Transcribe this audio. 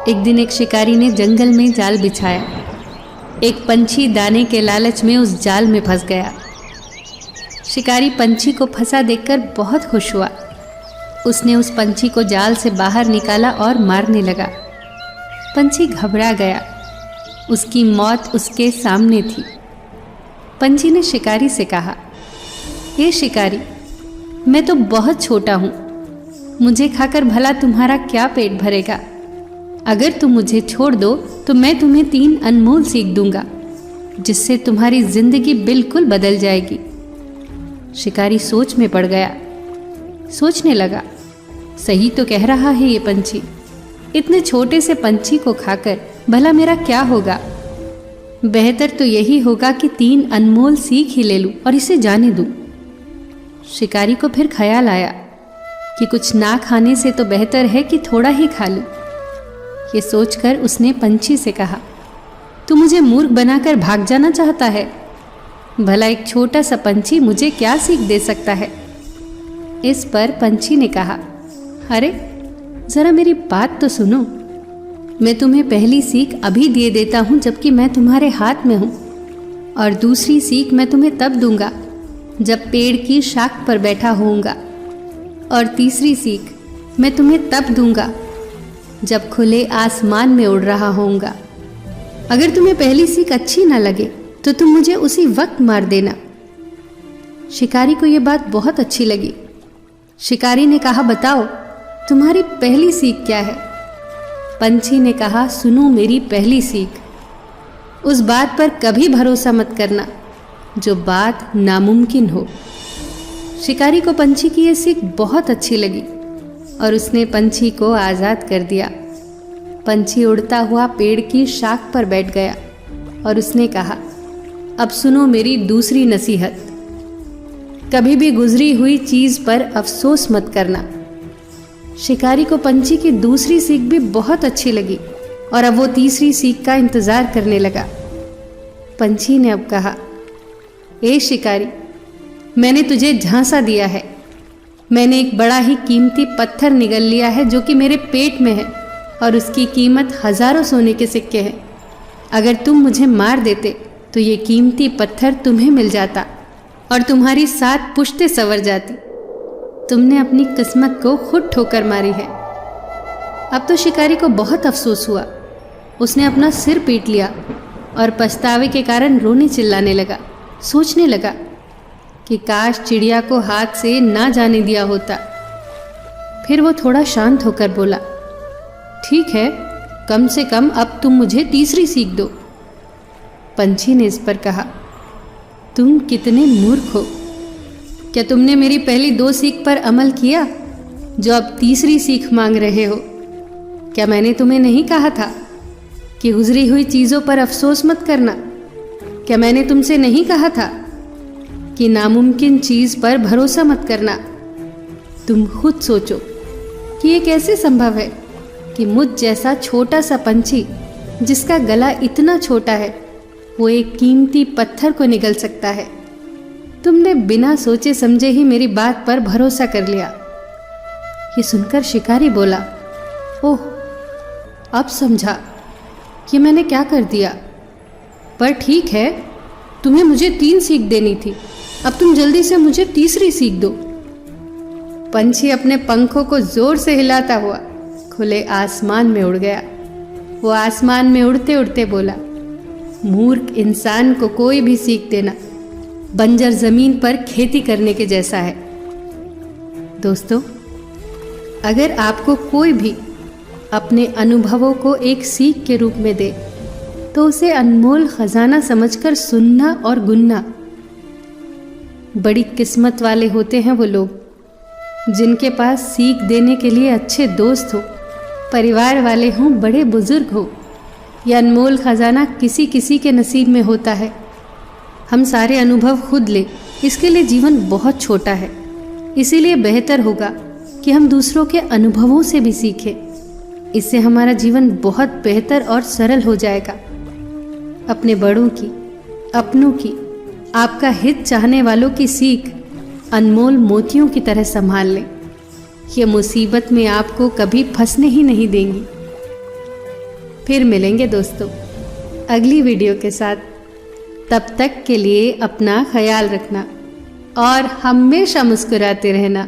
एक दिन एक शिकारी ने जंगल में जाल बिछाया। एक पंछी दाने के लालच में उस जाल में फंस गया। शिकारी पंछी को फंसा देखकर बहुत खुश हुआ। उसने उस पंछी को जाल से बाहर निकाला और मारने लगा। पंछी घबरा गया। उसकी मौत उसके सामने थी। पंछी ने शिकारी से कहा, हे शिकारी, मैं तो बहुत छोटा हूँ, मुझे खाकर भला तुम्हारा क्या पेट भरेगा। अगर तुम मुझे छोड़ दो तो मैं तुम्हें 3 अनमोल सीख दूंगा, जिससे तुम्हारी जिंदगी बिल्कुल बदल जाएगी। शिकारी सोच में पड़ गया। सोचने लगा, सही तो कह रहा है ये पंछी। इतने छोटे से पंछी को खाकर भला मेरा क्या होगा। बेहतर तो यही होगा कि 3 अनमोल सीख ही ले लूं और इसे जाने दूं। शिकारी को फिर ख्याल आया कि कुछ ना खाने से तो बेहतर है कि थोड़ा ही खा लूं। ये सोचकर उसने पंछी से कहा, तू मुझे मूर्ख बनाकर भाग जाना चाहता है। भला एक छोटा सा पंछी मुझे क्या सीख दे सकता है। इस पर पंछी ने कहा, अरे जरा मेरी बात तो सुनो। मैं तुम्हें पहली सीख अभी दे देता हूँ जबकि मैं तुम्हारे हाथ में हूँ, और दूसरी सीख मैं तुम्हें तब दूंगा जब पेड़ की शाख पर बैठा होऊंगा, और तीसरी सीख मैं तुम्हें तब दूंगा जब खुले आसमान में उड़ रहा होऊंगा। अगर तुम्हें पहली सीख अच्छी ना लगे तो तुम मुझे उसी वक्त मार देना। शिकारी को यह बात बहुत अच्छी लगी। शिकारी ने कहा, बताओ तुम्हारी पहली सीख क्या है। पंछी ने कहा, सुनो मेरी पहली सीख, उस बात पर कभी भरोसा मत करना जो बात नामुमकिन हो। शिकारी को पंछी की यह सीख बहुत अच्छी लगी और उसने पंछी को आज़ाद कर दिया। पंछी उड़ता हुआ पेड़ की शाख पर बैठ गया और उसने कहा, अब सुनो मेरी दूसरी नसीहत, कभी भी गुजरी हुई चीज़ पर अफसोस मत करना। शिकारी को पंछी की दूसरी सीख भी बहुत अच्छी लगी और अब वो तीसरी सीख का इंतज़ार करने लगा। पंछी ने अब कहा, ए शिकारी, मैंने तुझे झांसा दिया है। मैंने एक बड़ा ही कीमती पत्थर निगल लिया है जो कि मेरे पेट में है और उसकी कीमत हजारों सोने के सिक्के हैं। अगर तुम मुझे मार देते तो ये कीमती पत्थर तुम्हें मिल जाता और तुम्हारी 7 पुश्तें संवर जाती। तुमने अपनी किस्मत को खुद ठोकर मारी है। अब तो शिकारी को बहुत अफसोस हुआ। उसने अपना सिर पीट लिया और पछतावे के कारण रोने चिल्लाने लगा। सोचने लगा कि काश चिड़िया को हाथ से ना जाने दिया होता। फिर वो थोड़ा शांत होकर बोला, ठीक है, कम से कम अब तुम मुझे तीसरी सीख दो। पंछी ने इस पर कहा, तुम कितने मूर्ख हो। क्या तुमने मेरी पहली 2 सीख पर अमल किया जो अब तीसरी सीख मांग रहे हो? क्या मैंने तुम्हें नहीं कहा था कि गुजरी हुई चीज़ों पर अफसोस मत करना? क्या मैंने तुमसे नहीं कहा था कि नामुमकिन चीज़ पर भरोसा मत करना? तुम खुद सोचो कि ये कैसे संभव है कि मुझ जैसा छोटा सा पंछी जिसका गला इतना छोटा है वो एक कीमती पत्थर को निगल सकता है। तुमने बिना सोचे समझे ही मेरी बात पर भरोसा कर लिया। ये सुनकर शिकारी बोला, ओह, अब समझा कि मैंने क्या कर दिया। पर ठीक है, तुम्हें मुझे 3 सीख देनी थी, अब तुम जल्दी से मुझे तीसरी सीख दो। पंछी अपने पंखों को जोर से हिलाता हुआ खुले आसमान में उड़ गया। वो आसमान में उड़ते उड़ते बोला, मूर्ख इंसान को कोई भी सीख देना बंजर जमीन पर खेती करने के जैसा है। दोस्तों, अगर आपको कोई भी अपने अनुभवों को एक सीख के रूप में दे तो उसे अनमोल खजाना समझकर सुनना और गुनना। बड़ी किस्मत वाले होते हैं वो लोग जिनके पास सीख देने के लिए अच्छे दोस्त हो, परिवार वाले हों, बड़े बुजुर्ग हो। यह अनमोल खजाना किसी किसी के नसीब में होता है। हम सारे अनुभव खुद लें, इसके लिए जीवन बहुत छोटा है। इसीलिए बेहतर होगा कि हम दूसरों के अनुभवों से भी सीखें। इससे हमारा जीवन बहुत बेहतर और सरल हो जाएगा। अपने बड़ों की, अपनों की, आपका हित चाहने वालों की सीख अनमोल मोतियों की तरह संभाल लें। ये मुसीबत में आपको कभी फंसने ही नहीं देंगी। फिर मिलेंगे दोस्तों अगली वीडियो के साथ। तब तक के लिए अपना ख्याल रखना और हमेशा मुस्कुराते रहना।